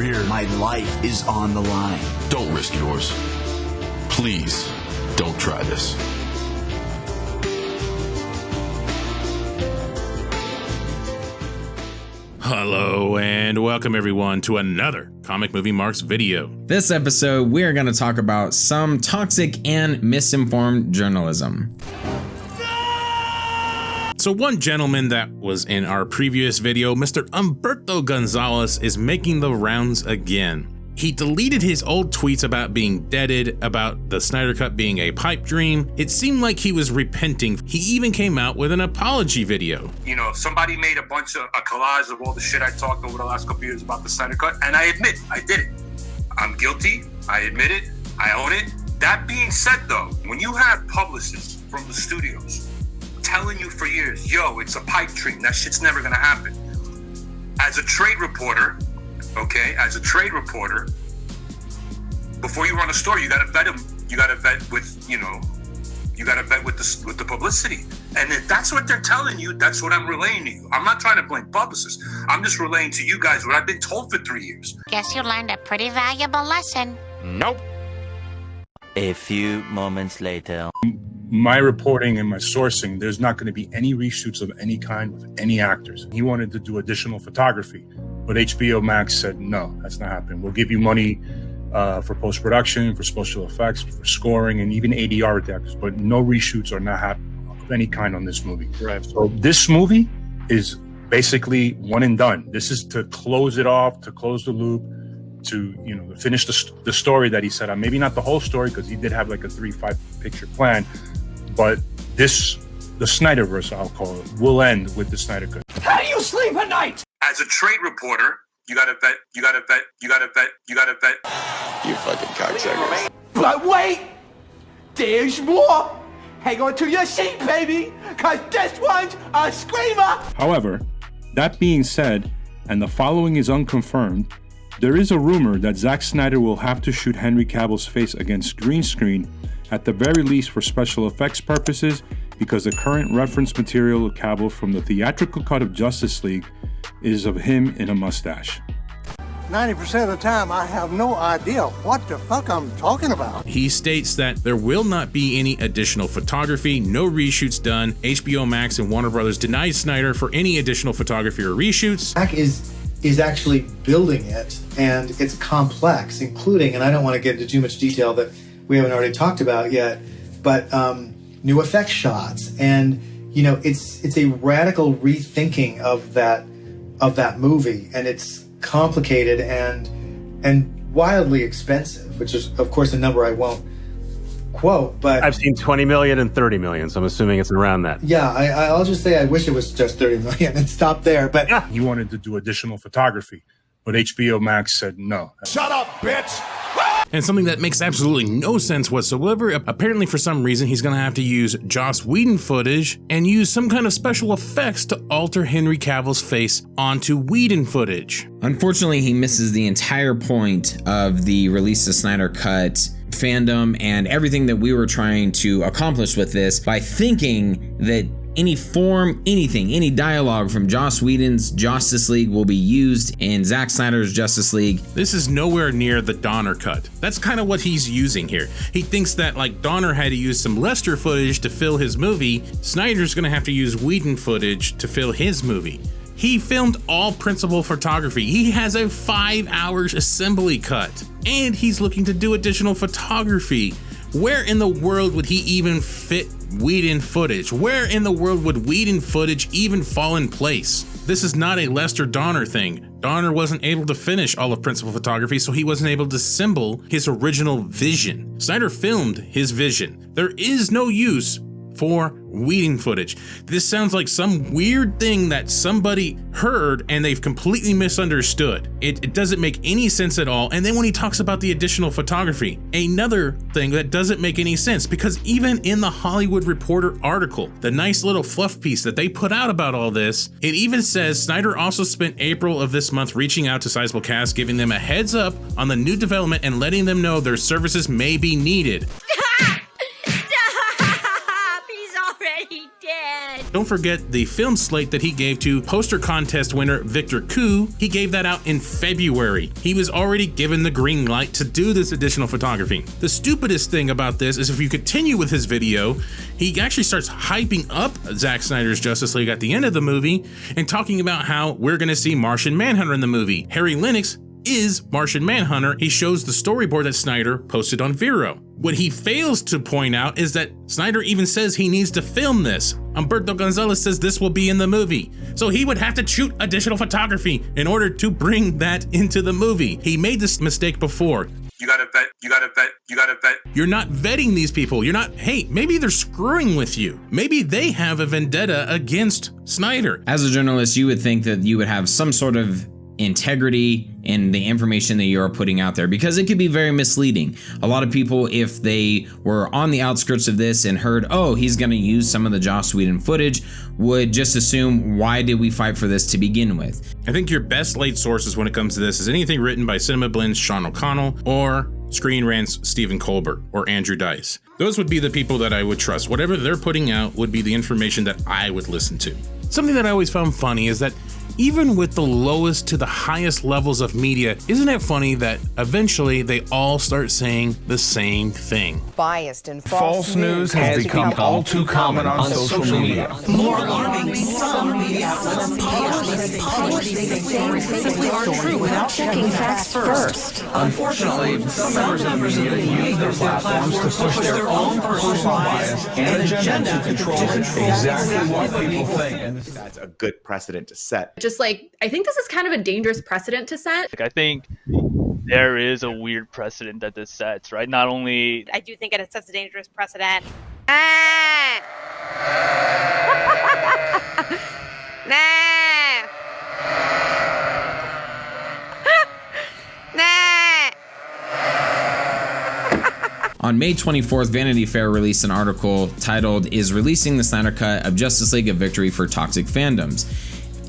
career. My life is on the line. Don't risk yours. Please, don't try this. Hello and welcome everyone to another Comic Movie Marks video. This episode, we are going to talk about some toxic and misinformed journalism. So one gentleman that was in our previous video, Mr. Umberto Gonzalez, is making the rounds again. He deleted his old tweets about being deaded, about the Snyder Cut being a pipe dream. It seemed like he was repenting. He even came out with an apology video. You know, somebody made a collage of all the shit I talked over the last couple years about the Snyder Cut, and I admit, I did it. I'm guilty. I admit it. I own it. That being said, though, when you have publicists from the studios telling you for years, yo, it's a pipe dream, that shit's never gonna happen. As a trade reporter, before you run a story, you gotta vet them. You gotta vet with, with the publicity. And if that's what they're telling you, that's what I'm relaying to you. I'm not trying to blame publicists. I'm just relaying to you guys what I've been told for 3 years. Guess you learned a pretty valuable lesson. Nope. A few moments later. My reporting and my sourcing, there's not going to be any reshoots of any kind with any actors. He wanted to do additional photography, but HBO Max said, no, that's not happening. We'll give you money for post-production, for special effects, for scoring, and even ADR attacks, but no reshoots are not happening of any kind on this movie. Right. So this movie is basically one and done. This is to close it off, to close the loop, to finish the story that he said. Maybe not the whole story, because he did have like a 3-5 picture plan, but the Snyderverse, I'll call it, will end with the Snyder Cut. How do you sleep at night? As a trade reporter, you gotta vet. You fucking cocksuckers. But wait! There's more! Hang on to your seat, baby! Cause this one's a screamer! However, that being said, and the following is unconfirmed, there is a rumor that Zack Snyder will have to shoot Henry Cavill's face against green screen, at the very least for special effects purposes, because the current reference material of Cavill from the theatrical cut of Justice League is of him in a mustache. 90% of the time, I have no idea what the fuck I'm talking about. He states that there will not be any additional photography, no reshoots done. HBO Max and Warner Brothers denied Snyder for any additional photography or reshoots. Zack is actually building it, and it's complex, including, and I don't want to get into too much detail that we haven't already talked about yet, but new effects shots, and it's a radical rethinking of that movie, and it's complicated and wildly expensive, which is of course a number I won't quote, but I've seen 20 million and 30 million, so I'm assuming it's around that. Yeah, I'll just say I wish it was just 30 million and stop there. But yeah, he wanted to do additional photography, but HBO Max said no. Shut up, bitch! And something that makes absolutely no sense whatsoever, apparently for some reason he's gonna have to use Joss Whedon footage and use some kind of special effects to alter Henry Cavill's face onto Whedon footage. Unfortunately, he misses the entire point of the release of Snyder Cut fandom and everything that we were trying to accomplish with this by thinking that any dialogue from Joss Whedon's Justice League will be used in Zack Snyder's Justice League. This is nowhere near the Donner cut. That's kind of what he's using here. He thinks that like Donner had to use some Lester footage to fill his movie, Snyder's gonna have to use Whedon footage to fill his movie. He filmed all principal photography. He has a 5-hour assembly cut, and he's looking to do additional photography. Where in the world would he even fit Whedon footage? Where in the world would Whedon footage even fall in place? This is not a Lester Donner thing. Donner wasn't able to finish all of principal photography, so he wasn't able to assemble his original vision. Snyder filmed his vision. There is no use for Whedon footage. This sounds like some weird thing that somebody heard and they've completely misunderstood. It doesn't make any sense at all. And then when he talks about the additional photography, another thing that doesn't make any sense, because even in the Hollywood Reporter article, the nice little fluff piece that they put out about all this, it even says Snyder also spent April of this month reaching out to sizable cast, giving them a heads up on the new development and letting them know their services may be needed. He's already dead. Don't forget the film slate that he gave to poster contest winner Victor Koo. He gave that out in February. He was already given the green light to do this additional photography. The stupidest thing about this is if you continue with his video, he actually starts hyping up Zack Snyder's Justice League at the end of the movie and talking about how we're going to see Martian Manhunter in the movie. Harry Lennox is Martian Manhunter. He shows the storyboard that Snyder posted on Vero. What he fails to point out is that Snyder even says he needs to film this. Umberto Gonzalez says this will be in the movie. So he would have to shoot additional photography in order to bring that into the movie. He made this mistake before. You gotta vet, you gotta vet, you gotta vet. You're not vetting these people. You're not, hey, maybe they're screwing with you. Maybe they have a vendetta against Snyder. As a journalist, you would think that you would have some sort of integrity in the information that you're putting out there, because it could be very misleading. A lot of people, if they were on the outskirts of this and heard, oh, he's going to use some of the Joss Whedon footage, would just assume, why did we fight for this to begin with? I think your best laid sources when it comes to this is anything written by Cinema Blend's Sean O'Connell or Screen Rant's Stephen Colbert or Andrew Dice. Those would be the people that I would trust. Whatever they're putting out would be the information that I would listen to. Something that I always found funny is that even with the lowest to the highest levels of media, isn't it funny that eventually they all start saying the same thing? Biased and false news has become all too common on social media. More alarming, some media outlets publish these things simply aren't true without checking facts first. Unfortunately, some members of the media use their platforms to push their own personal bias and agenda to control exactly what people think. That's a good precedent to set. Just like, I think this is kind of a dangerous precedent to set. I think there is a weird precedent that this sets, right? Not only... I do think it sets a dangerous precedent. On May 24th, Vanity Fair released an article titled, "Is Releasing the Snyder Cut of Justice League a Victory for Toxic Fandoms?"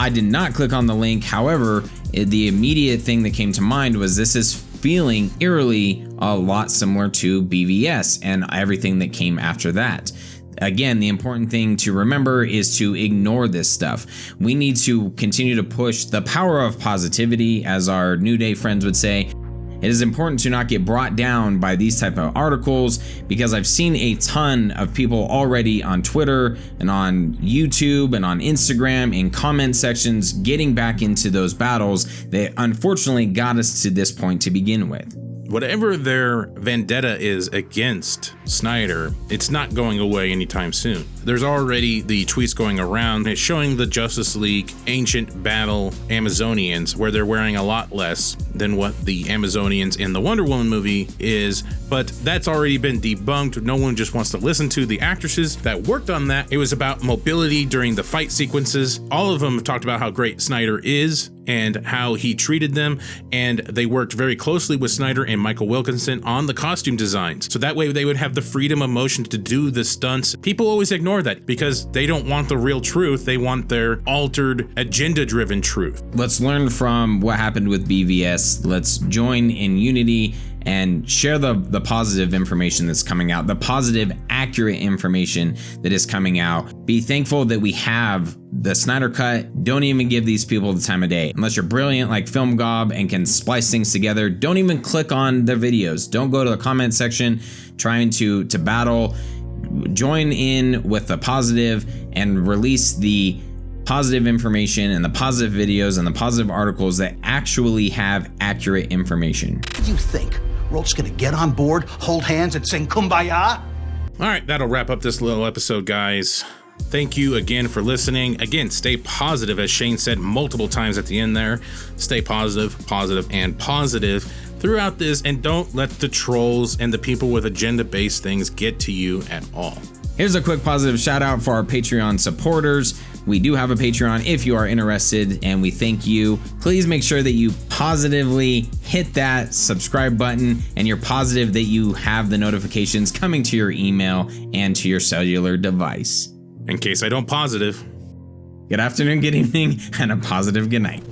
I did not click on the link. However, the immediate thing that came to mind was this is feeling eerily a lot similar to BVS and everything that came after that. Again, the important thing to remember is to ignore this stuff. We need to continue to push the power of positivity, as our New Day friends would say. It is important to not get brought down by these type of articles, because I've seen a ton of people already on Twitter and on YouTube and on Instagram in comment sections getting back into those battles that unfortunately got us to this point to begin with. Whatever their vendetta is against Snyder, it's not going away anytime soon. There's already the tweets going around showing the Justice League Ancient Battle Amazonians, where they're wearing a lot less than what the Amazonians in the Wonder Woman movie is, but that's already been debunked. No one just wants to listen to the actresses that worked on that. It was about mobility during the fight sequences. All of them have talked about how great Snyder is and how he treated them, and they worked very closely with Snyder and Michael Wilkinson on the costume designs, so that way they would have the freedom of motion to do the stunts. People always ignore that because they don't want the real truth, they want their altered, agenda-driven truth. Let's learn from what happened with BVS. Let's join in unity and share the positive information that's coming out, the positive, accurate information that is coming out. Be thankful that we have the Snyder Cut. Don't even give these people the time of day. Unless you're brilliant like Film Gob and can splice things together, don't even click on their videos. Don't go to the comment section trying to battle. Join in with the positive and release the positive information and the positive videos and the positive articles that actually have accurate information. You think we're all just gonna get on board, hold hands, and sing Kumbaya? All right, that'll wrap up this little episode, guys. Thank you again for listening. Again, stay positive, as Shane said multiple times at the end there. Stay positive, positive, and positive throughout this, and don't let the trolls and the people with agenda-based things get to you at all. Here's a quick positive shout out for our Patreon supporters. We do have a Patreon if you are interested, and we thank you. Please make sure that you positively hit that subscribe button and you're positive that you have the notifications coming to your email and to your cellular device. In case I don't positive. Good afternoon, good evening, and a positive good night.